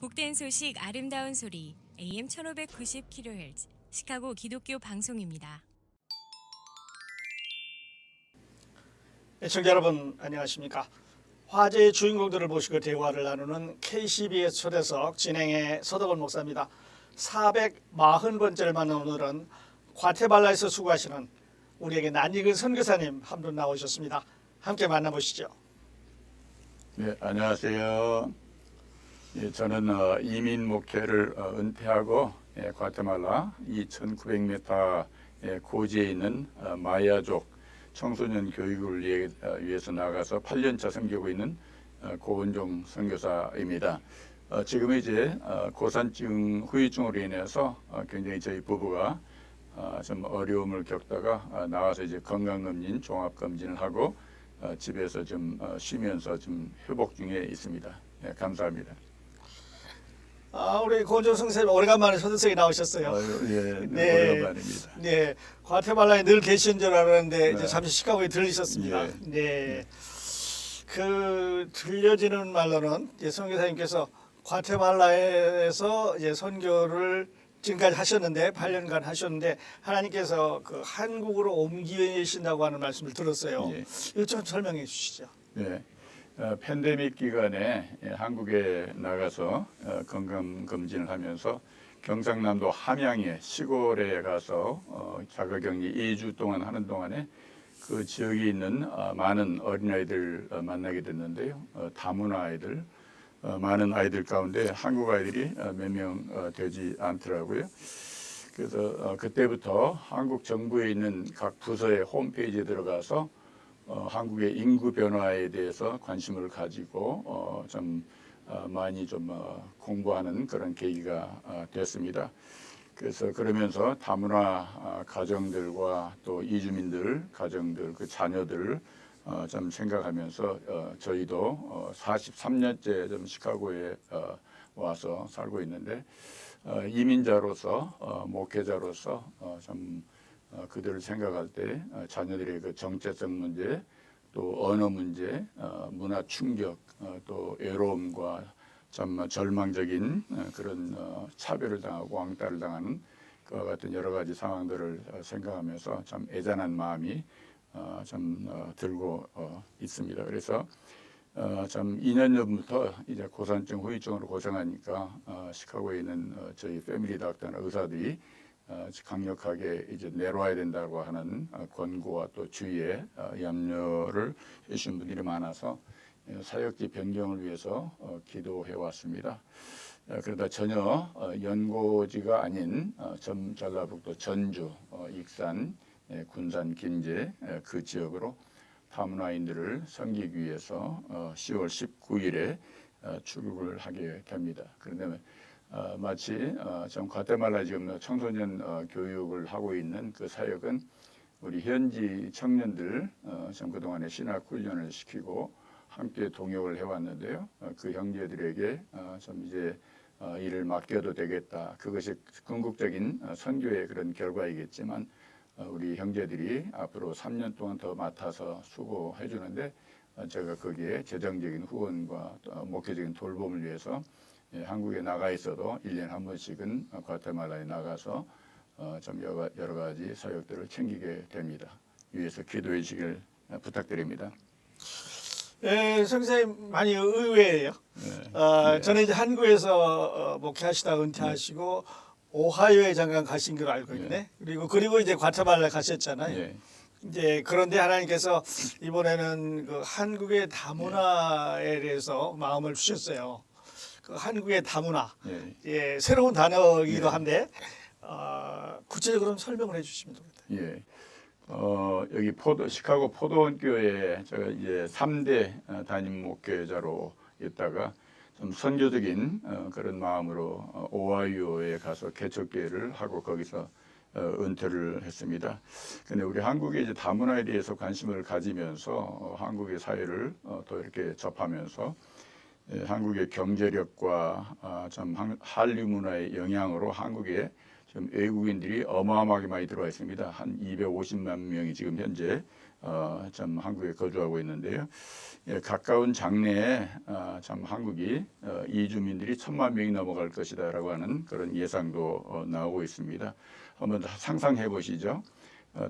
복된 소식 아름다운 소리 AM 1590kHz 시카고 기독교 방송입니다. 시청자 여러분 안녕하십니까? 화제의 주인공들을 모시고 대화를 나누는 KCBS 초대석 진행의 서덕원 목사입니다. 440번째를 만난 오늘은 과테말라에서 수고하시는 우리에게 낯익은 선교사님 한 분 나오셨습니다. 함께 만나보시죠. 네, 안녕하세요. 예, 저는 이민 목회를 은퇴하고 과테말라 2,900m 고지에 있는 마야족 청소년 교육을 위해서 나가서 8년차 섬기고 있는 고은종 선교사입니다. 지금 이제 고산증 후유증으로 인해서 굉장히 저희 부부가 좀 어려움을 겪다가 나와서 이제 건강검진, 종합검진을 하고 집에서 좀 쉬면서 좀 회복 중에 있습니다. 네, 감사합니다. 우리 고은종 선생님 오래간만에 초대석에 나오셨어요. 예, 네. 오랜만입니다. 네, 과테말라에 늘 계신 줄 알았는데 네. 이제 잠시 시카고에 들리셨습니다. 예. 네, 그 들려지는 말로는 이제 선교사님께서 과테말라에서 이제 선교를 지금까지 하셨는데 8년간 하셨는데 하나님께서 그 한국으로 옮기신다고 하는 말씀을 들었어요. 예. 이거 좀 설명해 주시죠. 네. 팬데믹 기간에 한국에 나가서 건강 검진을 하면서 경상남도 함양의 시골에 가서 자가격리 2주 동안 하는 동안에 그 지역에 있는 많은 어린아이들 만나게 됐는데요. 다문화 아이들, 많은 아이들 가운데 한국 아이들이 몇 명 되지 않더라고요. 그래서 그때부터 한국 정부에 있는 각 부서의 홈페이지에 들어가서 한국의 인구 변화에 대해서 관심을 가지고 좀 많이 좀 공부하는 그런 계기가 됐습니다. 그래서 그러면서 다문화 가정들과 또 이주민들 가정들 그 자녀들 좀 생각하면서 저희도 43년째 좀 시카고에 와서 살고 있는데 이민자로서 목회자로서 좀 그들을 생각할 때 자녀들의 그 정체성 문제, 또 언어 문제, 문화 충격, 또 외로움과 참 절망적인 그런 차별을 당하고 왕따를 당하는 그와 같은 여러 가지 상황들을 생각하면서 참 애잔한 마음이 좀 들고 있습니다. 그래서 참 2년 전부터 이제 고산증 후유증으로 고생하니까 시카고에 있는 저희 패밀리 닥터나 의사들이 강력하게 이제 내려와야 된다고 하는 권고와 또 주의에 염려를 해주신 분들이 많아서 사역지 변경을 위해서 기도해 왔습니다. 그러다 전혀 연고지가 아닌 전라북도 전주, 익산, 군산, 김제 그 지역으로 다문화인들을 섬기기 위해서 10월 19일에 출국을 하게 됩니다. 그런데 마치 좀 과테말라 지금 청소년 교육을 하고 있는 그 사역은 우리 현지 청년들 좀 그동안에 신학 훈련을 시키고 함께 동역을 해왔는데요. 그 형제들에게 좀 이제 일을 맡겨도 되겠다. 그것이 궁극적인 선교의 그런 결과이겠지만 우리 형제들이 앞으로 3년 동안 더 맡아서 수고해 주는데 제가 거기에 재정적인 후원과 목회적인 돌봄을 위해서 한국에 나가 있어도 1년에 한 번씩은 과테말라에 나가서 좀 여러 가지 사역들을 챙기게 됩니다. 위에서 기도해 주시길 부탁드립니다. 네, 선생님 많이 의외예요. 네. 저는 이제 한국에서 목회하시다 은퇴하시고 오하이오에 잠깐 가신 걸로 알고 있네. 그리고 이제 과테말라 가셨잖아요. 예. 이제 그런데 하나님께서 이번에는 그 한국의 다문화에 대해서 마음을 주셨어요. 그 한국의 다문화, 예. 새로운 단어이기도 예. 한데 구체적으로 설명을 해주시면 됩니다. 예. 여기 시카고 포도원 교회에 제가 이제 3대 담임 목회자로 있다가 좀 선교적인 그런 마음으로 오하이오에 가서 개척교회를 하고 거기서 은퇴를 했습니다. 근데 우리 한국의 이제 다문화에 대해서 관심을 가지면서 한국의 사회를 또 이렇게 접하면서 한국의 경제력과 참 한류 문화의 영향으로 한국에 지금 외국인들이 어마어마하게 많이 들어와 있습니다. 한 250만 명이 지금 현재 참 한국에 거주하고 있는데요. 예, 가까운 장래에 참 한국이 이주민들이 1,000만 명이 넘어갈 것이다라고 하는 그런 예상도 나오고 있습니다. 한번 상상해 보시죠.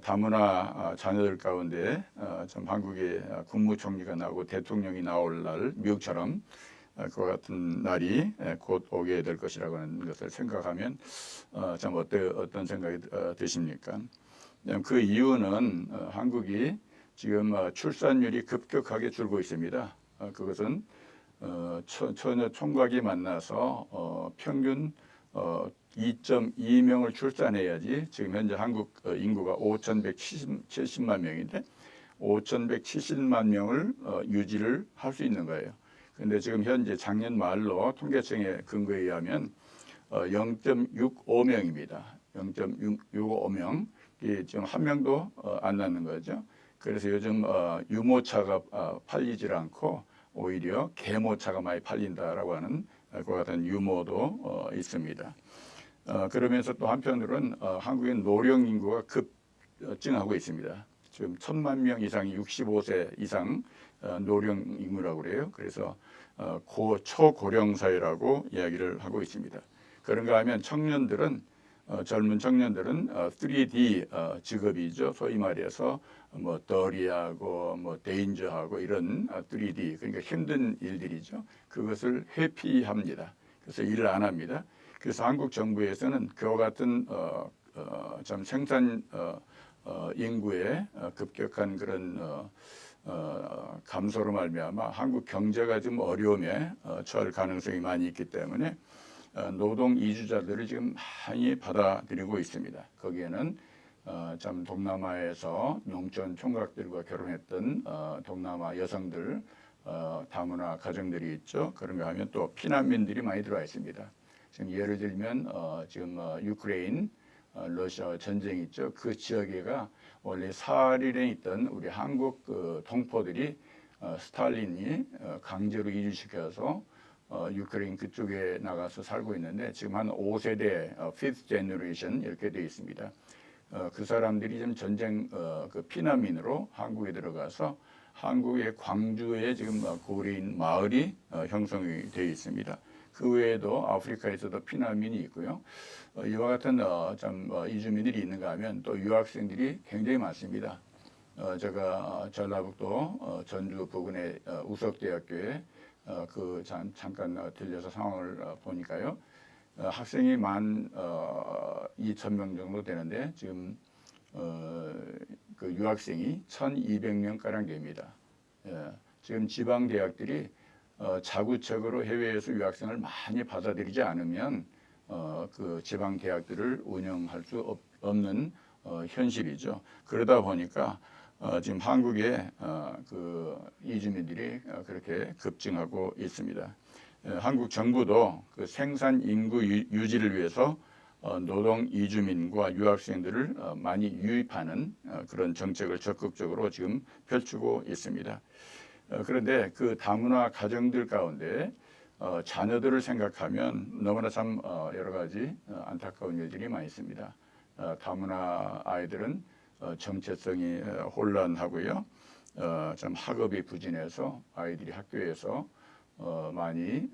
다문화 자녀들 가운데 참 한국의 국무총리가 나오고 대통령이 나올 날 미국처럼 그와 같은 날이 곧 오게 될 것이라고 하는 것을 생각하면 참 어떤 생각이 드십니까? 그 이유는 한국이 지금 출산율이 급격하게 줄고 있습니다. 그것은 처녀 총각이 만나서 평균 2.2명을 출산해야지 지금 현재 한국 인구가 5,170만 명인데 5,170만 명을 유지를 할 수 있는 거예요. 그런데 지금 현재 작년 말로 통계청의 근거에 의하면 0.65명입니다. 0.65명. 이 지금 한 명도 안 낳는 거죠. 그래서 요즘 유모차가 팔리질 않고 오히려 계모차가 많이 팔린다라고 하는 그와 같은 유머도 있습니다. 그러면서 또 한편으로는 한국의 노령 인구가 급증하고 있습니다. 지금 1,000만 명 이상이 65세 이상 노령 인구라고 그래요. 그래서 초고령 사회라고 이야기를 하고 있습니다. 그런가 하면 젊은 청년들은 3D 직업이죠. 소위 말해서 뭐 더리하고 뭐 데인저하고 이런 3D 그러니까 힘든 일들이죠. 그것을 회피합니다. 그래서 일을 안 합니다. 그래서 한국 정부에서는 그와 같은 참 생산 인구의 급격한 그런 감소로 말미암아 한국 경제가 좀 어려움에 처할 가능성이 많이 있기 때문에 노동 이주자들을 지금 많이 받아들이고 있습니다. 거기에는 참 동남아에서 농촌 총각들과 결혼했던 동남아 여성들 다문화 가정들이 있죠. 그런가 하면 또 피난민들이 많이 들어와 있습니다. 지금 예를 들면 지금 유크레인 러시아 전쟁 있죠. 그 지역에가 원래 사할인에 있던 우리 한국 동포들이 스탈린이 강제로 이주시켜서 유크레인 그쪽에 나가서 살고 있는데 지금 한 5세대, fifth generation 이렇게 되어 있습니다. 그 사람들이 지금 전쟁 그 피난민으로 한국에 들어가서 한국의 광주에 지금 고려인 마을이 형성이 되어 있습니다. 그 외에도 아프리카에서도 피난민이 있고요. 이와 같은 참 이주민들이 있는가 하면 또 유학생들이 굉장히 많습니다. 제가 전라북도 전주 부근의 우석대학교에 잠깐 들려서 상황을 보니까요. 학생이 12,000명 정도 되는데 지금 그 유학생이 1,200명 가량 됩니다. 지금 지방 대학들이 자구책으로 해외에서 유학생을 많이 받아들이지 않으면 그 지방 대학들을 운영할 수 없는 현실이죠. 그러다 보니까 지금 한국의 그 이주민들이 그렇게 급증하고 있습니다. 한국 정부도 그 생산 인구 유지를 위해서 노동 이주민과 유학생들을 많이 유입하는 그런 정책을 적극적으로 지금 펼치고 있습니다. 그런데 그 다문화 가정들 가운데 자녀들을 생각하면 너무나 참 여러 가지 안타까운 일들이 많이 있습니다. 다문화 아이들은 정체성이 혼란하고요. 참 학업이 부진해서 아이들이 학교에서 많이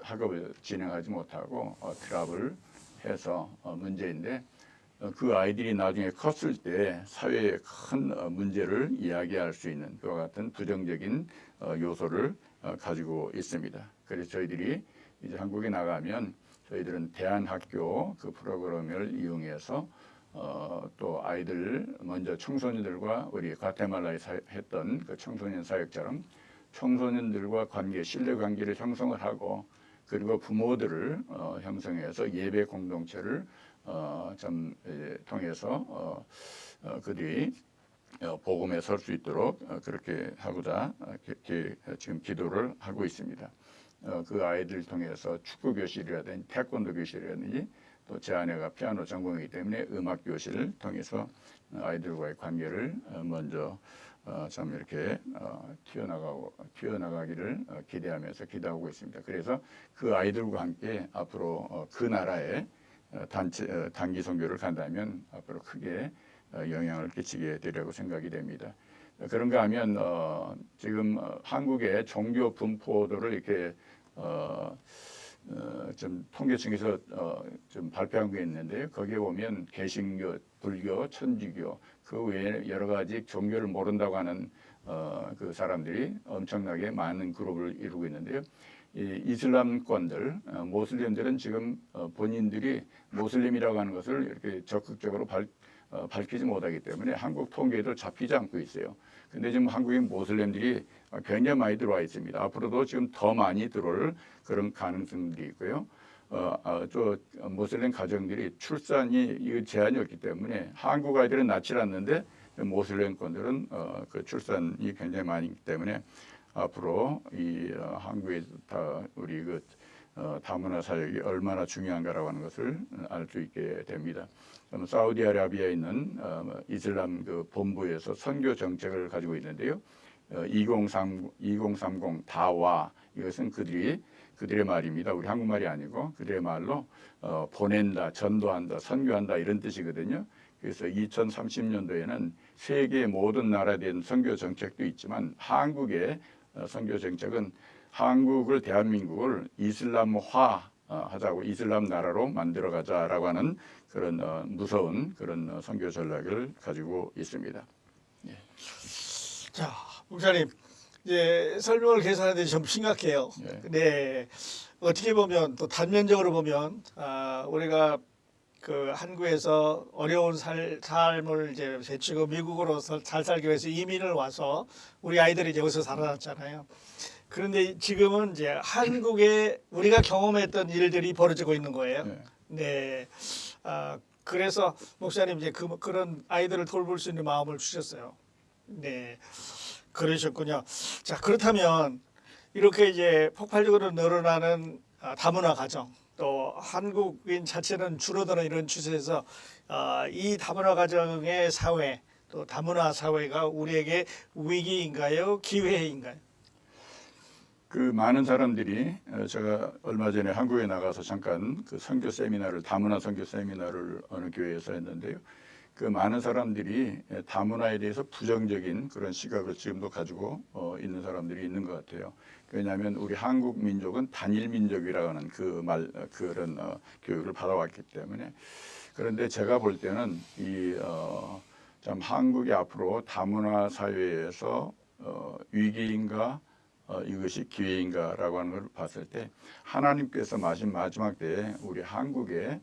학업을 진행하지 못하고 트러블을 해서 문제인데 그 아이들이 나중에 컸을 때 사회에 큰 문제를 이야기할 수 있는 그와 같은 부정적인 요소를 가지고 있습니다. 그래서 저희들이 이제 한국에 나가면 저희들은 대안학교 그 프로그램을 이용해서 또 아이들 먼저 청소년들과 우리 과테말라에 했던 그 청소년 사역처럼 청소년들과 신뢰 관계를 형성을 하고 그리고 부모들을 형성해서 예배 공동체를 통해서 그들이 복음에 설 수 있도록 그렇게 하고자 지금 기도를 하고 있습니다. 그 아이들 통해서 축구 교실이라든지 태권도 교실이라든지 또 제 아내가 피아노 전공이기 때문에 음악 교실을 통해서 아이들과의 관계를 먼저 참 이렇게 튀어나가기를 기대하면서 기도하고 있습니다. 그래서 그 아이들과 함께 앞으로 그 나라에 단기 선교를 간다면 앞으로 크게 영향을 끼치게 되리라고 생각이 됩니다. 그런가 하면 지금 한국의 종교 분포도를 이렇게 좀 통계청에서 좀 발표한 게 있는데요. 거기에 보면 개신교, 불교, 천주교 그 외에 여러 가지 종교를 모른다고 하는 그 사람들이 엄청나게 많은 그룹을 이루고 있는데요. 이 이슬람권들, 모슬림들은 지금 본인들이 모슬림이라고 하는 것을 이렇게 적극적으로 밝히지 못하기 때문에 한국 통계에도 잡히지 않고 있어요. 근데 지금 한국인 모슬림들이 굉장히 많이 들어와 있습니다. 앞으로도 지금 더 많이 들어올 그런 가능성들이 있고요. 또 모슬림 가정들이 출산이 제한이 없기 때문에 한국 아이들은 낳지 않는데 모슬림권들은 그 출산이 굉장히 많이 있기 때문에 앞으로 이 한국에 다 우리 그 다문화 사역이 얼마나 중요한가라고 하는 것을 알 수 있게 됩니다. 사우디아라비아에 있는 이슬람 그 본부에서 선교 정책을 가지고 있는데요. 2030 다와 이것은 그들의 말입니다. 우리 한국말이 아니고 그들의 말로 보낸다, 전도한다, 선교한다 이런 뜻이거든요. 그래서 2030년도에는 세계 모든 나라에 대한 선교 정책도 있지만 한국의 선교 정책은 한국을 대한민국을 이슬람화 하자고 이슬람 나라로 만들어 가자라고 하는 그런 무서운 그런 선교 전략을 가지고 있습니다. 자, 목사님 이제 설명을 계속하는데 좀 심각해요. 예. 네, 어떻게 보면 또 단면적으로 보면 우리가 그 한국에서 어려운 삶을 이제 제치고 미국으로 잘 살기 위해서 이민을 와서 우리 아이들이 이제 여기서 살아났잖아요. 그런데 지금은 이제 한국에 우리가 경험했던 일들이 벌어지고 있는 거예요. 네. 네. 그래서 목사님 이제 그런 아이들을 돌볼 수 있는 마음을 주셨어요. 네. 그러셨군요. 자, 그렇다면 이렇게 이제 폭발적으로 늘어나는 다문화 가정 또 한국인 자체는 줄어드는 이런 추세에서 이 다문화 가정의 사회 또 다문화 사회가 우리에게 위기인가요? 기회인가요? 그 많은 사람들이 제가 얼마 전에 한국에 나가서 잠깐 그 선교 세미나를 다문화 선교 세미나를 어느 교회에서 했는데요. 그 많은 사람들이 다문화에 대해서 부정적인 그런 시각을 지금도 가지고 있는 사람들이 있는 것 같아요. 왜냐하면 우리 한국 민족은 단일 민족이라고 하는 그런 교육을 받아왔기 때문에. 그런데 제가 볼 때는 참 한국이 앞으로 다문화 사회에서 위기인가 이것이 기회인가라고 하는 걸 봤을 때 하나님께서 마지막 때에 우리 한국에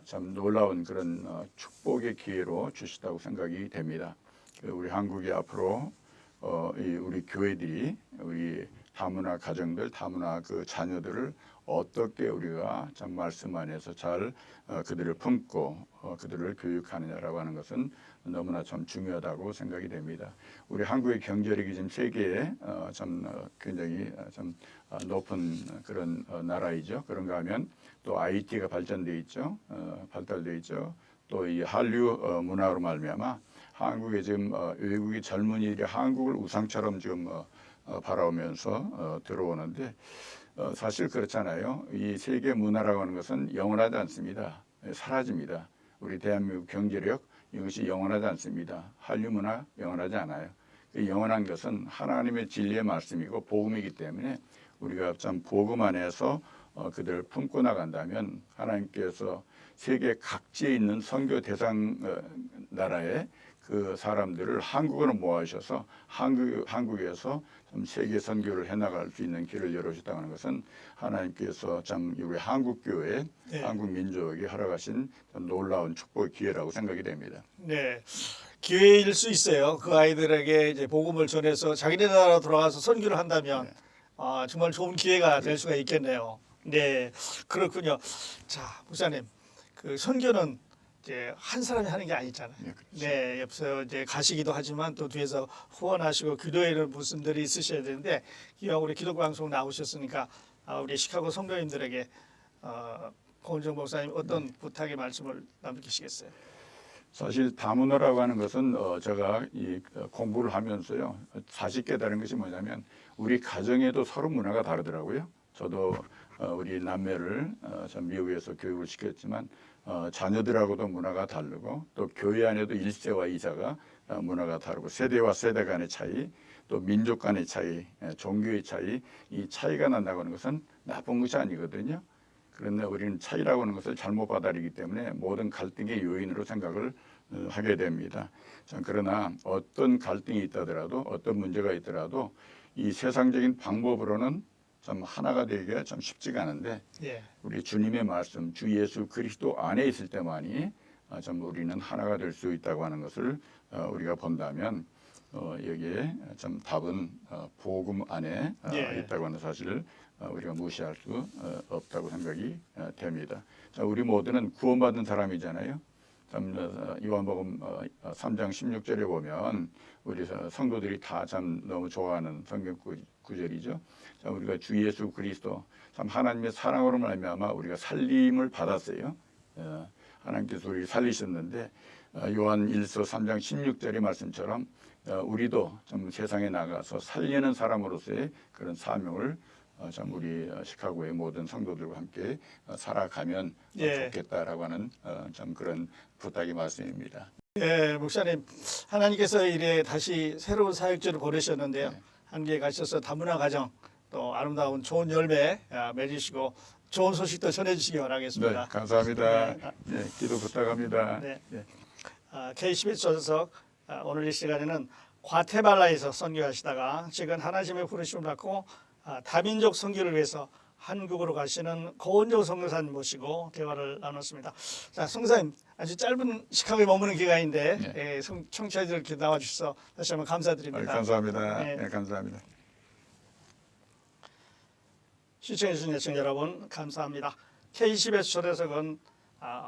참 놀라운 그런 축복의 기회로 주시다고 생각이 됩니다. 우리 한국이 앞으로 우리 교회들이 우리 다문화 가정들, 다문화 그 자녀들을 어떻게 우리가 참 말씀 안에서 잘 그들을 품고 그들을 교육하느냐라고 하는 것은 너무나 참 중요하다고 생각이 됩니다. 우리 한국의 경제력이 지금 세계에 참 굉장히 참 높은 그런 나라이죠. 그런가 하면 또 IT가 발전돼 있죠. 발달돼 있죠. 또 이 한류 문화로 말미암아 한국에 지금 외국의 젊은이들이 한국을 우상처럼 지금 바라오면서 들어오는데 사실 그렇잖아요. 이 세계 문화라고 하는 것은 영원하지 않습니다. 사라집니다. 우리 대한민국 경제력 이것이 영원하지 않습니다. 한류 문화 영원하지 않아요. 그 영원한 것은 하나님의 진리의 말씀이고 복음이기 때문에 우리가 참 복음 안에서 그들을 품고 나간다면 하나님께서 세계 각지에 있는 선교 대상 나라에 그 사람들을 한국으로 모아주셔서 한국에서 참 세계 선교를 해나갈 수 있는 길을 열어주셨다는 것은 하나님께서 참 우리 한국 교회, 네. 한국 민족이 허락하신 놀라운 축복의 기회라고 생각이 됩니다. 네. 기회일 수 있어요. 그 아이들에게 이제 복음을 전해서 자기네 나라로 돌아가서 선교를 한다면 정말 좋은 기회가 될 수가 있겠네요. 네, 그렇군요. 자, 목사님, 그 선교는 이제 한 사람이 하는 게 아니잖아요. 네, 그렇죠. 네, 옆에서 이제 가시기도 하지만 또 뒤에서 후원하시고 기도하는 분들이 있으셔야 되는데 이왕 우리 기독 방송 나오셨으니까 우리 시카고 성도님들에게 고은정 목사님 어떤 부탁의 말씀을 남기시겠어요? 사실 다문화라고 하는 것은 제가 이 공부를 하면서요 사실 깨달은 것이 뭐냐면 우리 가정에도 서로 문화가 다르더라고요. 저도 우리 남매를 참 미국에서 교육을 시켰지만 자녀들하고도 문화가 다르고 또 교회 안에도 1세와 2세가 문화가 다르고 세대와 세대 간의 차이 또 민족 간의 차이, 종교의 차이, 이 차이가 난다고 하는 것은 나쁜 것이 아니거든요. 그런데 우리는 차이라고 하는 것을 잘못 받아들이기 때문에 모든 갈등의 요인으로 생각을 하게 됩니다. 그러나 어떤 갈등이 있다더라도 어떤 문제가 있더라도 이 세상적인 방법으로는 참 하나가 되기가 참 쉽지가 않은데 예. 우리 주님의 말씀, 주 예수 그리스도 안에 있을 때만이 참 우리는 하나가 될 수 있다고 하는 것을 우리가 본다면 여기에 참 답은 복음 안에 예. 있다고 하는 사실을 우리가 무시할 수 없다고 생각이 됩니다. 자, 우리 모두는 구원받은 사람이잖아요. 참 요한복음 3장 16절에 보면 우리 성도들이 다 참 너무 좋아하는 성경 구절이죠. 자, 우리가 주 예수 그리스도 참 하나님의 사랑으로 말미암아 우리가 살림을 받았어요. 하나님께서 우리를 살리셨는데 요한 1서 3장 16절의 말씀처럼 우리도 좀 세상에 나가서 살리는 사람으로서의 그런 사명을 참 우리 시카고의 모든 성도들과 함께 살아가면 예. 좋겠다라고 하는 참 그런 부탁의 말씀입니다. 예, 목사님, 하나님께서 이래 다시 새로운 사역지를 보내셨는데요. 네. 한국에 가셔서 다문화 가정 또 아름다운 좋은 열매 맺으시고 좋은 소식도 전해주시기 바라겠습니다. 네, 감사합니다. 네. 네, 기도 부탁합니다. 네. 네. KCBS 조석 오늘 이 시간에는 과테말라에서 선교하시다가 지금 하나님의 부르심을 받고 다민족 선교를 위해서 한국으로 가시는 고은정 선교사님 모시고 대화를 나눴습니다. 자, 선교사님 아주 짧은 시카고에 머무는 기간인데 네. 청취자들 이렇게 나와주셔서 다시 한번 감사드립니다. 감사합니다. 네. 네, 감사합니다. 시청해주신 시청자 여러분 감사합니다. KCBS 초대석은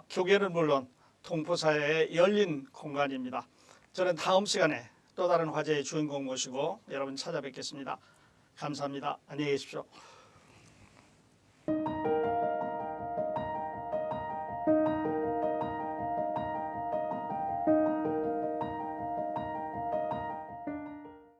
교계는 물론 동포사회의 열린 공간입니다. 저는 다음 시간에 또 다른 화제의 주인공 모시고 여러분 찾아뵙겠습니다. 감사합니다. 안녕히 계십시오.